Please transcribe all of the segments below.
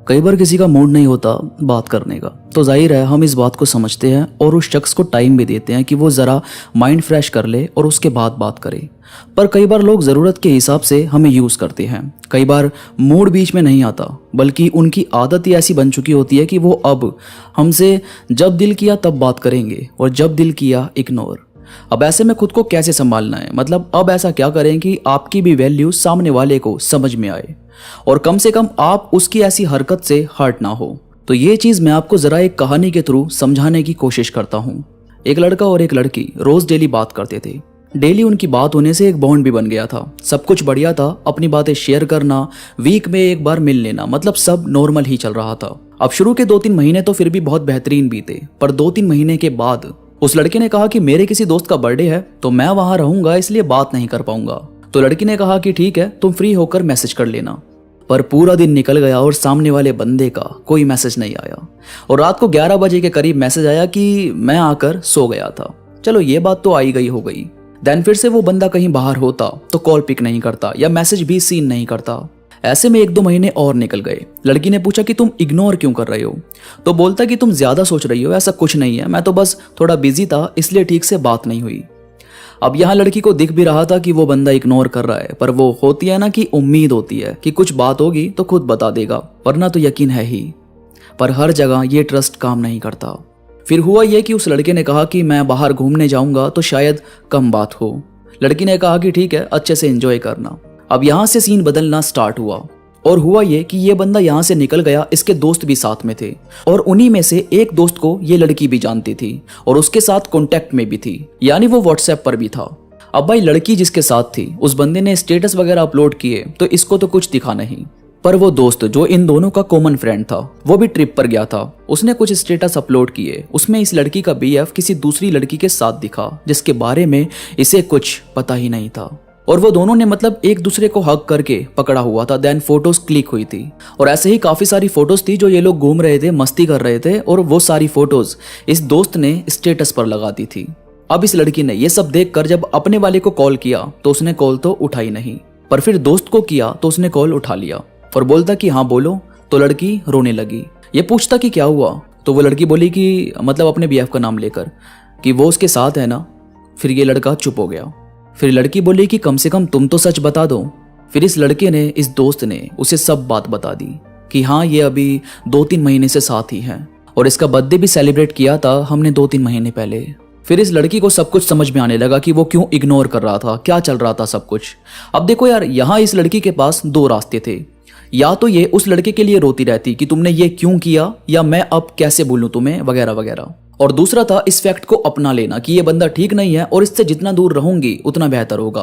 कई बार किसी का मूड नहीं होता बात करने का, तो जाहिर है हम इस बात को समझते हैं और उस शख्स को टाइम भी देते हैं कि वो ज़रा माइंड फ्रेश कर ले और उसके बाद बात करे। पर कई बार लोग ज़रूरत के हिसाब से हमें यूज़ करते हैं। कई बार मूड बीच में नहीं आता, बल्कि उनकी आदत ही ऐसी बन चुकी होती है कि वो अब हमसे जब दिल किया तब बात करेंगे और जब दिल किया इग्नोर। अब ऐसे में खुद को कैसे संभालना है, मतलब अब ऐसा क्या करें कि आपकी भी वैल्यू सामने वाले को समझ में आए और कम से कम आप उसकी ऐसी हरकत से हर्ट ना हो। तो ये चीज़ मैं आपको ज़रा एक कहानी के थ्रू समझाने की कोशिश करता हूँ। एक लड़का और एक लड़की रोज़ डेली बात करते थे। डेली उनकी बात होने से एक बॉन्ड भी बन गया था। सब कुछ बढ़िया था, अपनी बातें शेयर करना, वीक में एक बार मिल लेना, मतलब सब नॉर्मल ही चल रहा था। अब शुरू के 2-3 महीने तो फिर भी बहुत बेहतरीन बीते, पर 2-3 महीने के बाद उस लड़के ने कहा कि मेरे किसी दोस्त का बर्थडे है तो मैं वहां रहूंगा, इसलिए बात नहीं कर पाऊंगा। तो लड़की ने कहा कि ठीक है, तुम फ्री होकर मैसेज कर लेना। पर पूरा दिन निकल गया और सामने वाले बंदे का कोई मैसेज नहीं आया और रात को 11 बजे के करीब मैसेज आया कि मैं आकर सो गया था। चलो ये बात तो आई गई हो गई। देन फिर से वो बंदा कहीं बाहर होता तो कॉल पिक नहीं करता या मैसेज भी सीन नहीं करता। ऐसे में 1-2 महीने और निकल गए। लड़की ने पूछा कि तुम इग्नोर क्यों कर रहे हो? तो बोलता कि तुम ज्यादा सोच रही हो, ऐसा कुछ नहीं है, मैं तो बस थोड़ा बिजी था इसलिए ठीक से बात नहीं हुई। अब यहाँ लड़की को दिख भी रहा था कि वो बंदा इग्नोर कर रहा है, पर वो होती है ना कि उम्मीद होती है कि कुछ बात होगी तो खुद बता देगा, वरना तो यकीन है ही। पर हर जगह ये ट्रस्ट काम नहीं करता। फिर हुआ ये कि उस लड़के ने कहा कि मैं बाहर घूमने जाऊंगा तो शायद कम बात हो। लड़की ने कहा कि ठीक है, अच्छे से एंजॉय करना। अब यहाँ से सीन बदलना स्टार्ट हुआ और हुआ ये कि ये बंदा यहाँ से निकल गया, इसके दोस्त भी साथ में थे और उन्हीं में से एक दोस्त को ये लड़की भी जानती थी और उसके साथ कांटेक्ट में भी थी, यानी वो व्हाट्सएप पर भी था। अब भाई लड़की जिसके साथ थी उस बंदे ने स्टेटस वगैरह अपलोड किए तो इसको तो कुछ दिखा नहीं, पर वो दोस्त जो इन दोनों का कॉमन फ्रेंड था वो भी ट्रिप पर गया था। उसने कुछ स्टेटस अपलोड किए, उसमें इस लड़की का बीएफ किसी दूसरी लड़की के साथ दिखा जिसके बारे में इसे कुछ पता ही नहीं था और वो दोनों ने मतलब एक दूसरे को हग करके पकड़ा हुआ था। देन फोटोज क्लिक हुई थी और ऐसे ही काफी सारी फोटोज थी जो ये लोग घूम रहे थे, मस्ती कर रहे थे और वो सारी फोटोज इस दोस्त ने स्टेटस पर लगा दी थी। अब इस लड़की ने ये सब देखकर जब अपने वाले को कॉल किया तो उसने कॉल तो उठाई नहीं, पर फिर दोस्त को किया तो उसने कॉल उठा लिया और बोलता कि हाँ बोलो। तो लड़की रोने लगी। ये पूछता कि क्या हुआ, तो वो लड़की बोली कि मतलब अपने बीएफ का नाम लेकर कि वो उसके साथ है ना। फिर ये लड़का चुप हो गया। फिर लड़की बोली कि कम से कम तुम तो सच बता दो। फिर इस लड़के ने, इस दोस्त ने उसे सब बात बता दी कि हाँ ये अभी 2-3 महीने से साथ ही हैं और इसका बर्थडे भी सेलिब्रेट किया था हमने 2-3 महीने पहले। फिर इस लड़की को सब कुछ समझ में आने लगा कि वो क्यों इग्नोर कर रहा था, क्या चल रहा था सब कुछ। अब देखो यार, यहाँ इस लड़की के पास 2 रास्ते थे। या तो ये उस लड़के के लिए रोती रहती कि तुमने ये क्यों किया या मैं अब कैसे बोलूं तुम्हें वगैरह वगैरह, और दूसरा था इस फैक्ट को अपना लेना कि ये बंदा ठीक नहीं है और इससे जितना दूर रहूंगी उतना बेहतर होगा।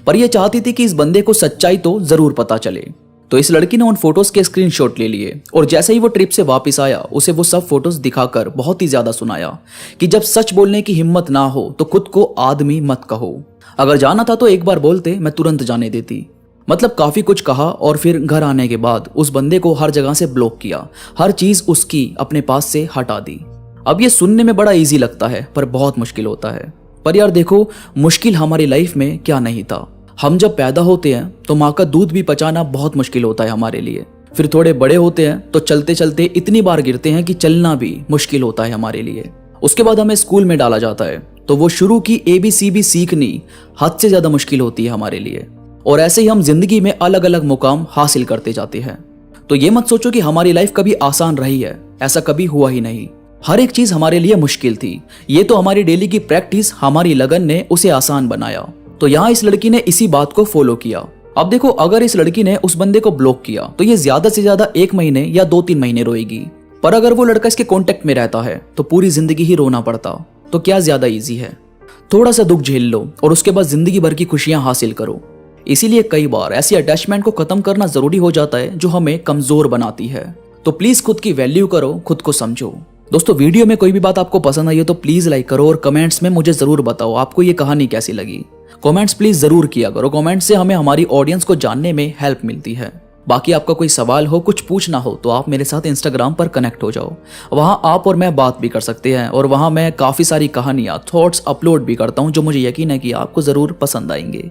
पर ये चाहती थी कि इस बंदे को सच्चाई तो जरूर पता चले। तो इस लड़की ने उन फोटोज के स्क्रीनशॉट ले लिए और जैसे ही वो ट्रिप से वापस आया उसे वो सब फोटोज दिखाकर बहुत ही ज्यादा सुनाया कि जब सच बोलने की हिम्मत ना हो तो खुद को आदमी मत कहो। अगर जाना था तो एक बार बोलते, मैं तुरंत जाने देती। मतलब काफी कुछ कहा और फिर घर आने के बाद उस बंदे को हर जगह से ब्लॉक किया, हर चीज उसकी अपने पास से हटा दी। अब ये सुनने में बड़ा इजी लगता है पर बहुत मुश्किल होता है। पर यार देखो, मुश्किल हमारी लाइफ में क्या नहीं था। हम जब पैदा होते हैं तो माँ का दूध भी पचाना बहुत मुश्किल होता है हमारे लिए। फिर थोड़े बड़े होते हैं तो चलते चलते इतनी बार गिरते हैं कि चलना भी मुश्किल होता है हमारे लिए। उसके बाद हमें स्कूल में डाला जाता है तो वो शुरू की ABCD सीखनी हद से ज्यादा मुश्किल होती है हमारे लिए। और ऐसे ही हम जिंदगी में अलग अलग मुकाम हासिल करते जाते हैं। तो ये मत सोचो कि हमारी लाइफ कभी आसान रही है, ऐसा कभी हुआ ही नहीं। हर एक चीज हमारे लिए मुश्किल थी, ये तो हमारी डेली की प्रैक्टिस, हमारी लगन ने उसे आसान बनाया। तो यहाँ इस लड़की ने इसी बात को फॉलो किया। अब देखो, अगर इस लड़की ने उस बंदे को ब्लॉक किया तो ये ज्यादा से ज्यादा 1 महीने या 2-3 महीने रोएगी, पर अगर वो लड़का इसके कांटेक्ट में रहता है तो पूरी जिंदगी ही रोना पड़ता। तो क्या ज्यादा इजी है? थोड़ा सा दुख झेल लो और उसके बाद जिंदगी भर की खुशियां हासिल करो। इसीलिए कई बार ऐसी अटैचमेंट को खत्म करना जरूरी हो जाता है जो हमें कमजोर बनाती है। तो प्लीज खुद की वैल्यू करो, खुद को समझो। दोस्तों, वीडियो में कोई भी बात आपको पसंद आई हो तो प्लीज लाइक करो और कमेंट्स में मुझे जरूर बताओ आपको ये कहानी कैसी लगी। कमेंट्स प्लीज जरूर किया करो, कमेंट्स से हमें हमारी ऑडियंस को जानने में हेल्प मिलती है। बाकी आपका कोई सवाल हो, कुछ पूछना हो तो आप मेरे साथ इंस्टाग्राम पर कनेक्ट हो जाओ। वहां आप और मैं बात भी कर सकते हैं और वहां मैं काफ़ी सारी कहानियां, थॉट्स अपलोड भी करता हूं जो मुझे यकीन है कि आपको ज़रूर पसंद आएंगे।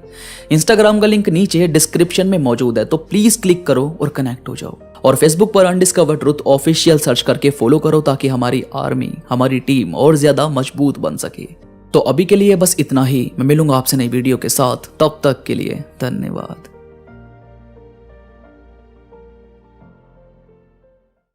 इंस्टाग्राम का लिंक नीचे डिस्क्रिप्शन में मौजूद है, तो प्लीज़ क्लिक करो और कनेक्ट हो जाओ। और फेसबुक पर अनडिस्कवर्ड ट्रुथ ऑफिशियल सर्च करके फॉलो करो ताकि हमारी आर्मी, हमारी टीम और ज्यादा मजबूत बन सके। तो अभी के लिए बस इतना ही। मैं मिलूंगा आपसे नई वीडियो के साथ, तब तक के लिए धन्यवाद।